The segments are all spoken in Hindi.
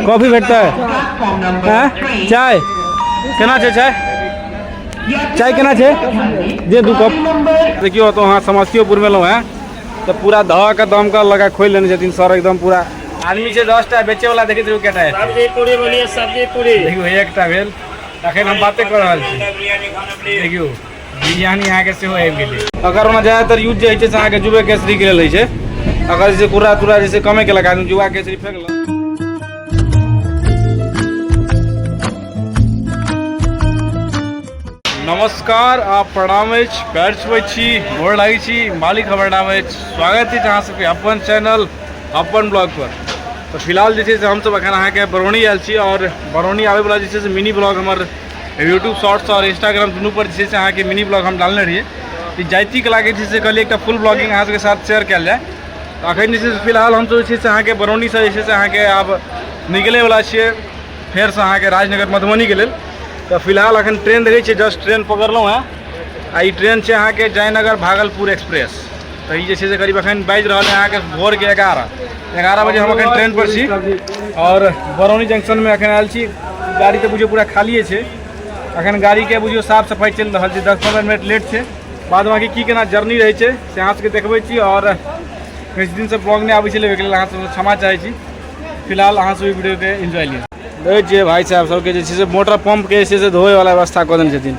कॉफी भेटता है चाय केना छै चाय केना छै दे 2 कप। देखियो तो वहाँ समस्तीपुर में लो है तो पूरा दह का दम का लगा खोल लेने छथिन सर एकदम पूरा आदमी छै 10 टा बेचे वाला देखित रहो केटा है सब्जी पूरी बोलिए सब्जी पूरी देखियो एकटा भेल अखन हम बातें कर रहल छी देखियो बिरयानी यहाँ के सेहो आबि गेलै। अगर ओना ज्यादातर यूज जे होइ छै से अहाँके जुबे केसरी के लेल होइ छै। अगर जैसे कुरा तुरा जैसे कमे केलक आदमी जुआ केसरी फेंकलक। नमस्कार आप प्रणाम पैर छुए छी गोर लागे छी मालिक हमर नाम स्वागत है अहाँ सबके अपन चैनल अपन ब्लॉग पर। तो फिलहाल जैसे हम सब अखन अहाँ के बरौनी आयल छी और बरौनी आवे वाला जैसे मिनी ब्लॉग हमर यूट्यूब शॉर्ट्स और इंस्टाग्राम दोनों पर जैसे अहाँ के मिनी ब्लॉग हम डालने रहिए कि जाइती के लागे जैसे कहलिए एक फुल ब्लॉगिंग अहाँ सबके साथ शेयर कल जाए। तो अखन जैसे फिलहाल हम सब अहाँ के बरौनी से जैसे अहाँ के आब निकले वाला छिए फेर से अहाँ के राजनगर मधुबनी के लेल। तो फिलहाल अखन ट्रेन देखे छे जस्ट ट्रेन पकड़लूँ है आ ट्रेन है अहाँ के जयनगर भागलपुर एक्सप्रेस। तो ये से करीब अखन बाज रहा है अहाँ के भोर के 11 बजे हम अखन ट्रेन पर छी और बरौनी जंक्शन में अखन आयल छी। गाड़ी तो बुझियो पूरा खालिए छे अखन गाड़ी के बुझियो साफ सफाई चल रहा है 10-15 मिनट लेट है। बाद बाकी की केना जर्नी रहे छे से अहाँ सबके देखबै छी और किछु दिन से ब्लॉग नहीं आबै छलै ओहि के लेल अहाँ सब क्षमा चाहै छी। फिलहाल अहाँ सब वीडियो के एंजॉय लिअ। देखै छियै भाई साहब सबके जे छै से मोटर पंप के जे छै से धोए वाला व्यवस्था कऽ देने छथिन।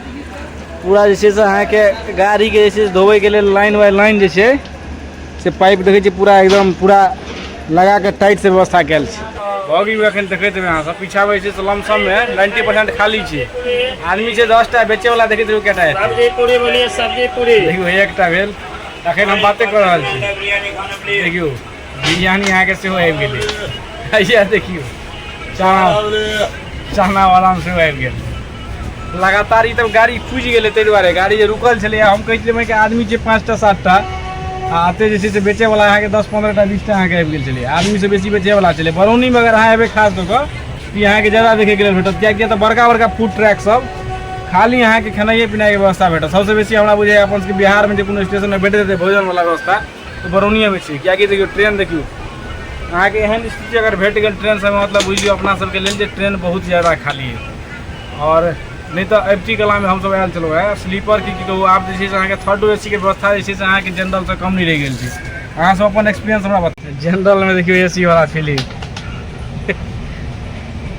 पूरा जे छै से अहाँ के गाड़ी के जे छै से धोए के लेल लाइन बाय लाइन जे छै से पाइप देखै छियै पूरा एकदम पूरा लगा के टाइट से व्यवस्था कयल छै। बॉगी में अखन देखैत हेबै अहाँ सब पीछा में जे छै से लमसम में 90% खाली छै। आदमी छै 10 टा बेचे वाला देखैत रहो केटा है सब्जी पूरी बोलिए सब्जी पूरी देखियो एकटा भेल अखन हम बातें कर रहल छी देखियो बिरयानी यहाँ के सेहो आबि गेलै। हैया देखियो चाहना वाला में सेहो आबि गेल। लगातार ई तब गाड़ी फूजि गेलै ताहि दुआरे गाड़ी जे रुकल छलै हम कहै छलियै कि आदमी छै 5 टा 7 टा आते जे छै से बेचे वाला अहाँ के 10-15 टा 20 टा अहाँ के आबि गेल छलै। आदमी से बेसी बेचे वाला छलै। बरौनी में अगर अहाँ एबै खास कऽ कऽ यहाँ के ज्यादा देखे के लेल भेटत कियाकि तऽ बड़का बड़का फूड ट्रैक सब खाली यहाँ के खेनाइए पिनाई के व्यवस्था भेटत। सबसे बेसी हमरा बुझाइए अपन सबके बिहार में जे कोनो स्टेशन में भेटैत हेतै भोजन वाला व्यवस्था तो बरौनिये में छै। कियाकि देखियो ट्रेन देखियो अहाँ के एहन स्थिति अगर भेट गेल ट्रेन सब मतलब बुझियो अपना सबके लेल जे ट्रेन बहुत ज़्यादा खाली है। और नहीं तो एफटी कला में हम सब आयल चलो है स्लीपर की कहूँ आप जे छै से अहाँ के 3rd AC के व्यवस्था जे छै से अहाँ के जनरल से कम नहीं रह गेल छै। अहाँ सब अपन एक्सपीरियंस हमरा बताउ। जनरल में देखियो AC वाला फीलिंग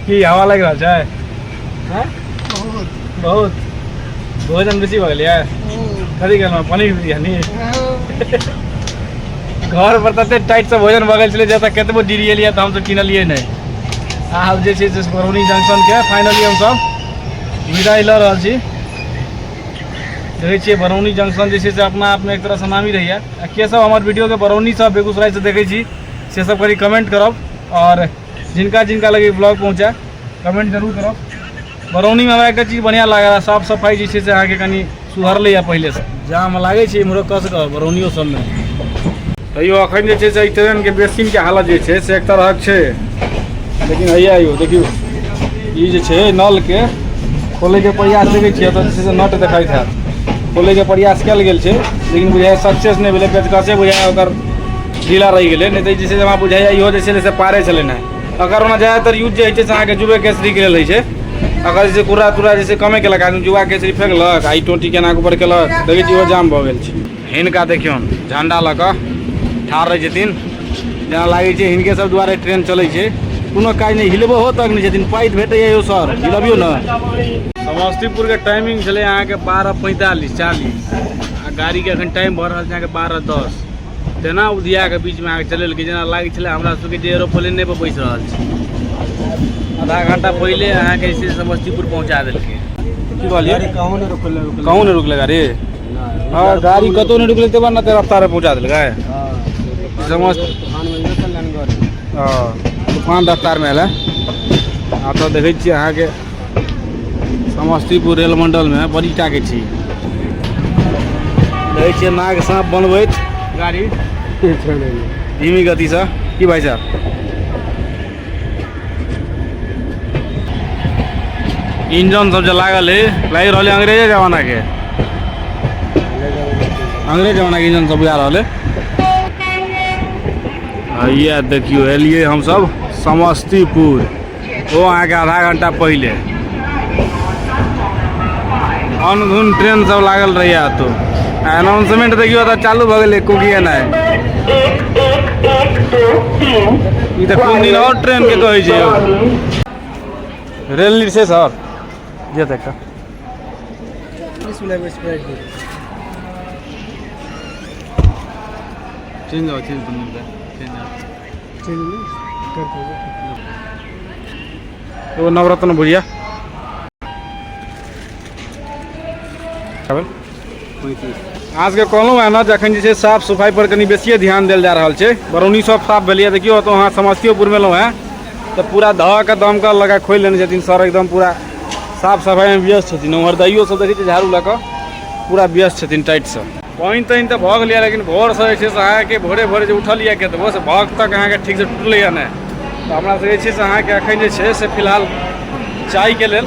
की हवा लग रहा है बहुत भोजन बेसी भऽ गेलै कथी कहलहुँ पनीर बिरयानी घर पर तते टाइट से भोजन भऽ गेल छलै जतऽ कतबो डिरियलिए तऽ हमसब किनलिए नहीं। आब जे छै से बरौनी जंक्शन के फाइनली हम सब विदाई लऽ रहल छी। देखै छियै बरौनी जंक्शन जे छै से अपना आप में एक तरह से नामी रहैया। के सब हमर वीडियो के बरौनी से बेगूसराय से देखै छी से सब करी कमेंट करब और जिनका जिनका लगे ब्लॉग पहुँचा कमेंट जरूर करब। बरौनी में हमरा एक चीज बढ़िया लागल साफ सफाई जे छै से अहाँ के कनी सुधरलै पहले से जाम लागै छै इम्हरो कस कऽ बरौनियो सब में। तैयो अखन जे छै से ट्रेन के बेसिन के हालत जे छै से एक तरह छै लेकिन हैया यो देखियो ई जे छै नल के खोले के प्रयास देखै छियै तऽ जे छै से नट देखाइत हैत खोले के प्रयास कयल गेल छै लेकिन बुझाइए सक्सेस नहीं भेलै पेचकसे बुझाइए ओकर ढीला रहि गेलै नहीं तऽ जे छै से हमरा बुझाइए इहो जे छै से पारे छलै नहीं। अगर ओना ज्यादातर यूज जे होइ छै से अहाँ के जुबे केसरी के लेल होइ छै। अगर जैसे कुरा तुरा जैसे कमे केलक आदमी जुआ केसरी फेंकलक आई 20 केना ऊपर केलक देखै छी इहो जाम भऽ गेल छै। हिनका देखियौ झंडा लऽ कऽ ठाढ़ रहै छथिन जेना लागै छै हिनके सब दुआरे ट्रेन चलै छै। कोनो काज नहीं हिलबो हो तक नहीं छथिन पाइट भेटैए यौ सर हिलबियो न। समस्तीपुर के टाइमिंग छलै अहाँ के 12:45-40 आ गाड़ी के अखन टाइम भऽ रहल छै अहाँ के 12:10 तेना उधिया के बीच में अहाँ के चलेलकै जेना लागै छलै हमरा सबके जे एरोप्लेन पर बैस रहल छै। आधा घंटा पहले अहाँ के से समस्तीपुर पहुंचा देलकै। की कहलिए कहूँ नहीं रुकले गाड़ी हाँ गाड़ी कतौ नहीं रुकले तब ना तेरा रफ्तार पहुंचा देलकै तूफान रफ्तार में है। तो देखै छियै अहाँ के समस्तीपुर रेल मंडल में बड़ी टा के छी देखै छियै नाग साँप बनबैत गाड़ी धीमी गति से की भाई साहब इंजन सब जो लागल है लग रहा है अंग्रेजे जमाना के इंजन सब बुझा रहा है। ये देखियो एलिए हम सब समस्तीपुर वो अहाँ के आधा घंटा पहले अनधुन ट्रेन सब लागल रही तो अनाउंसमेंट देखियो तो चालू भ गए कुकिए ना कोन दिन और ट्रेन के कहे छै रेल से सर जे तक चेंज हो चेंज वो नवरत्न भुजिया आज के कहलूँ है ना जखन जे साफ सफाई पर कनी बेसिए ध्यान दिल जा रहा है बरौनी सब साफ भेलिए देखियो तो वहाँ समस्तीपुर में है तो पूरा धह के दमकल लगा खोल लेने छथिन सर एकदम पूरा साफ सफाई में व्यस्त छथिन उमहर दैयो सब देखिए झाड़ू लगा पूरा व्यस्त छथिन टाइट से पानी तानि तो भऽ गेलिए लेकिन भोर से अहाँके भोरे भोरे जो उठलिए के तो से भग तक अहाँके ठीक से टूटलैए नहीं तो हमरा सबके अहाँके एखन जे छै से फिलहाल चाय के लेल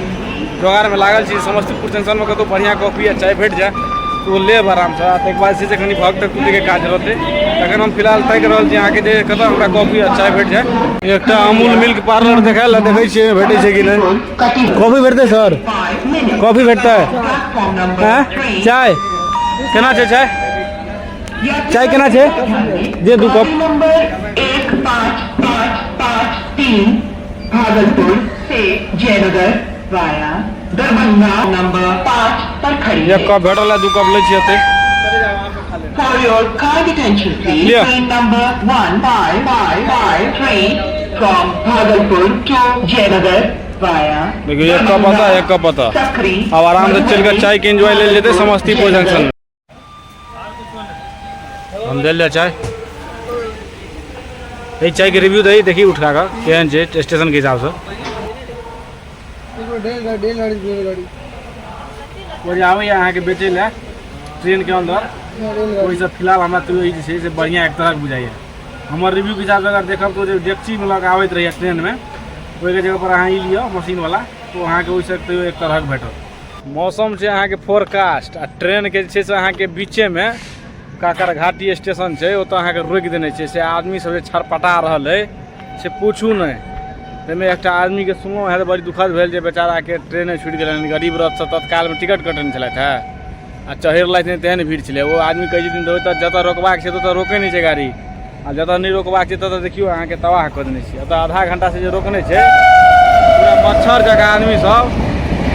जोगाड़ में लागल छी समस्तीपुर जंक्शन में कतौ बढ़िया कॉफी या चाय भेट जाए तो लेब आराम से तक बाद से कनी भग तक टूटे के काज रहते तखन हम फिलहाल ताकि रहल छी अहाँके जे कतौ हमरा कॉफी या चाय भेट जाए एकटा अमूल मिल्क पार्लर देखाय ला देखै छियै भेटै छै कि नहीं कॉफी भेटतै सर कॉफी भेटतै हैं चाय केना छै चाय चाय केना छै जे 2 कप भागलपुर से जयनगर वाया दरभंगा नंबर 5 पर खड़ी है। 1 कप भेटल 2 कप ले छियै For your car detention please train number 1553 from Bhagalpur to Jayanagar via देखिए 1 कप आता 1 कप आता अब आराम से चल कर चाय के एंजॉय ले लेते समस्तीपुर जंक्शन में हम ले ले चाय ये चाय के रिव्यू दही देखिए उठा का केहन छै स्टेशन के हिसाब से आबै अहाँ के बेचे ला ट्रेन के अंदर वही सब फिलहाल हमरा तो यही से बढ़िया एक तरह बुझाइए हमार रिव्यू के हिसाब से अगर देखब तो डेक्ची में लगा आबैत रहिए ट्रेन में ओहि के जगह पर अहाँ ई लियो मशीन वाला तो अहाँ के वैसे तो एक तरह भेटत मौसम छै अहाँ के फोरकास्ट आ ट्रेन के छै से अहाँ के बीचे में काकर घाटी स्टेशन है वो तो अहाँ के रोक देने से आदमी सब छरपटा रहा है से पूछू नहीं में एक आदमी के सुनो है तो बड़ी दुखद भेल जे बेचारा के ट्रेन छूट गए गरीब रथ से तत्काल में टिकट कटने चलत है आ चढ़ लाइट तेहन भीड़ छे वो आदमी कहे छथिन जतऽ रोकबाक छै ततऽ रोके नहीं गाड़ी आ जतऽ नहीं रोकबाक छै ततऽ देखियो अहाँ के तबाह कऽ देने छी एतऽ आधा घंटा से जो रोकने छै पूरा मच्छर जगह आदमी सब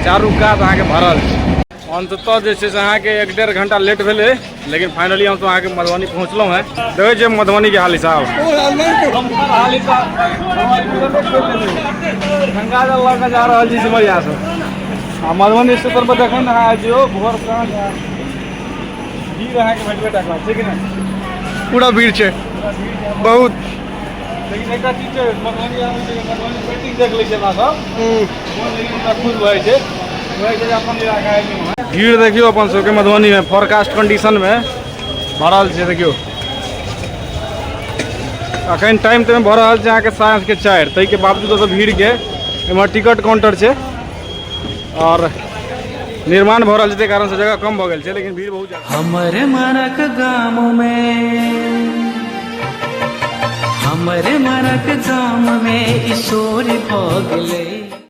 चारू कात अहाँ के भरल छै अंततः जे छै से अहाँ के 1-1.5 घंटा लेट भेले लेकिन फाइनली हम तो अहाँ के मधुबनी पहुँचलहुँ हैं देखै छियै मधुबनी के हाल हिसाब गंगा जल लऽ के जा रहल छी सिमरिया से आ मधुबनी स्टेशन पर देखो ना जो भोर साँझ भीड़ अहाँ के भेटबे टा करत छै कि नहीं पूरा भीड़ छै बहुत लेकिन एकटा चीज छै मधुबनी पेंटिंग देख लै छै ना सब मोन लेकिन खुश भए छै अपन इलाका है भीड़ देखियो अपन सबके मधुबनी में फोरकास्ट कंडीशन में भरल छै देखियो अखन टाइम तो भर रहा है अहाँके साँझ के 4 तै के बावजूद तो भीड़ के एमहर टिकट काउंटर छै और निर्माण भ रहल छै कारण से जगह कम भ गेल छै लेकिन भीड़ बहुत ज्यादा हमरे मारक गाम में ईश्वर भ गेलै।